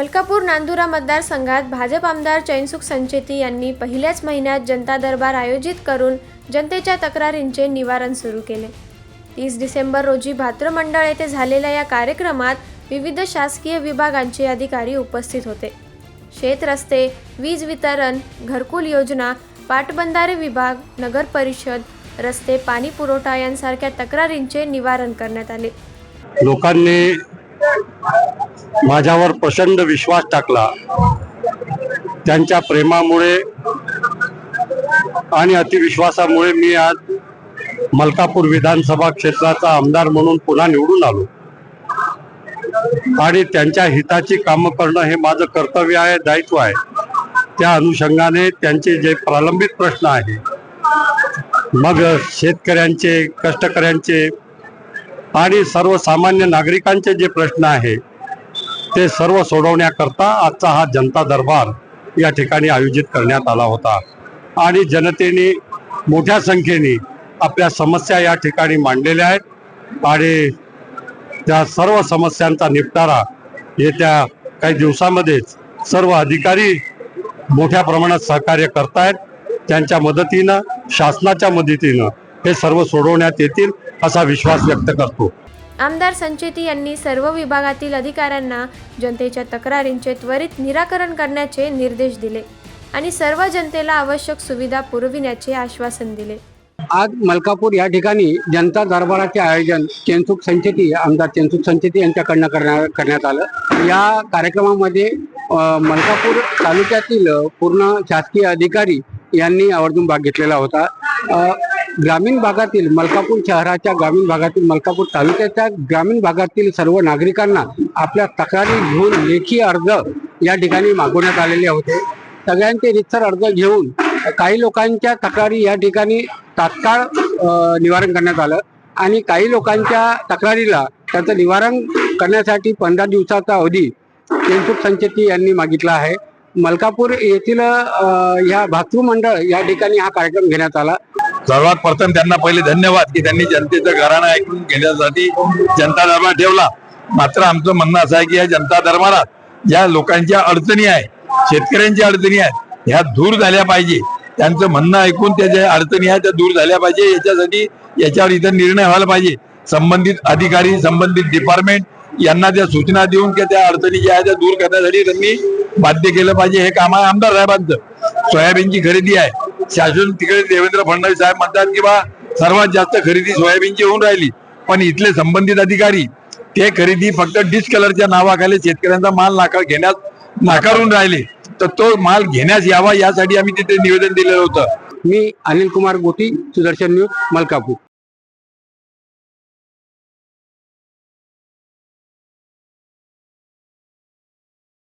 मलकापूर नांदुरा मतदारसंघात भाजप आमदार चैनसुख संचेती यांनी पहिल्याच महिन्यात जनता दरबार आयोजित करून जनतेच्या तक्रारींचे निवारण सुरू केले। 30 डिसेंबर रोजी भातृमंडळ येथे झालेल्या या कार्यक्रमात विविध शासकीय विभागांचे अधिकारी उपस्थित होते। शेत रस्ते, वीज वितरण, घरकुल योजना, पाटबंधारे विभाग, नगर परिषद, रस्ते, पाणी पुरवठा यांसारख्या तक्रारींचे निवारण करण्यात आले। लोकांनी माझ्यावर प्रचंड विश्वास टाकला। त्यांच्या प्रेमामुळे आणि अतिविश्वासामुळे मी आज मलकापूर विधानसभा क्षेत्राचा आमदार म्हणून पुन्हा निवडून आलो आणि त्यांच्या हिताची कामं करणं हे माझं कर्तव्य आहे, दायित्व आहे। त्या अनुषंगाने त्यांचे जे प्रलंबित प्रश्न आहे, मग शेतकऱ्यांचे, कष्टकऱ्यांचे आणि सर्वसामान्य नागरिकांचे जे प्रश्न आहे ते सर्व सोडवण्याकरता आजचा हा जनता दरबार या ठिकाणी आयोजित करण्यात आला होता आणि जनतेने मोठ्या संख्येने आपल्या समस्या या ठिकाणी मांडलेल्या आहेत आणि त्या सर्व समस्यांचा निपटारा येत्या काही दिवसांमध्येच सर्व अधिकारी मोठ्या प्रमाणात सहकार्य करतायत। त्यांच्या मदतीनं, शासनाच्या मदतीनं हे सर्व सोडवण्यात येतील असा विश्वास व्यक्त करतो। आमदार संचेती यांनी सर्व विभागातील अधिकाऱ्यांना जनतेच्या तक्रारींचे त्वरित निराकरण करण्याचे निर्देश दिले आणि सर्व जनतेला आवश्यक सुविधा पुरविण्याचे आश्वासन दिले। आज मलकापूर या ठिकाणी जनता दरबाराचे आयोजन आमदार चैनसुख संचेती यांच्याकडनं करण्यात आलं। या कार्यक्रमामध्ये मलकापूर तालुक्यातील पूर्ण शासकीय अधिकारी यांनी आवर्जून भाग घेतलेला होता। ग्रामीण भागातील मलकापूर शहराच्या ग्रामीण भागातील मलकापूर तालुक्याच्या ग्रामीण भागातील सर्व नागरिकांना आपल्या तक्रारी घेऊन लेखी अर्ज या ठिकाणी मागवण्यात आलेले होते। सगळ्यांचे रितसर अर्ज घेऊन काही लोकांच्या तक्रारी या ठिकाणी तात्काळ निवारण करण्यात आलं आणि काही लोकांच्या तक्रारीला त्याचं निवारण करण्यासाठी 15 दिवसाचा अवधी चैनसुख संचेती यांनी मागितला आहे। मलकापूर येथील या भातृमंडळ या ठिकाणी हा कार्यक्रम घेण्यात आला। सर्वात प्रथम त्यांना पहिले धन्यवाद की त्यांनी जनतेचं घराणं ऐकून घेण्यासाठी जनता दरबार ठेवला। मात्र आमचं म्हणणं असं आहे की या जनता दरबारात ज्या लोकांच्या अडचणी आहेत, शेतकऱ्यांच्या अडचणी आहेत, ह्या दूर झाल्या पाहिजे। त्यांचं म्हणणं ऐकून त्या ज्या अडचणी आहेत त्या दूर झाल्या पाहिजे, याच्यासाठी याच्यावर इथं निर्णय व्हायला पाहिजे। संबंधित अधिकारी, संबंधित डिपार्टमेंट यांना त्या सूचना देऊन की त्या अडचणी ज्या आहेत त्या दूर करण्यासाठी त्यांनी बाध्य केलं पाहिजे। हे काम आहे आमदार साहेबांचं। सोयाबीनची खरेदी आहे, शासन तिकडे देवेंद्र फडणवीस साहेब म्हणतात की बा सर्वात जास्त खरेदी सोयाबीनची होऊन राहिली, पण इथले संबंधित अधिकारी ते खरेदी फक्त डिस्कलरच्या नावाखाली शेतकऱ्यांचा माल नाकारून राहिले, तर तो माल घेण्यास यावा यासाठी आम्ही तिथे निवेदन दिलेलं होतं। मी अनिल कुमार गोटी, सुदर्शन न्यूज, मलकापूर।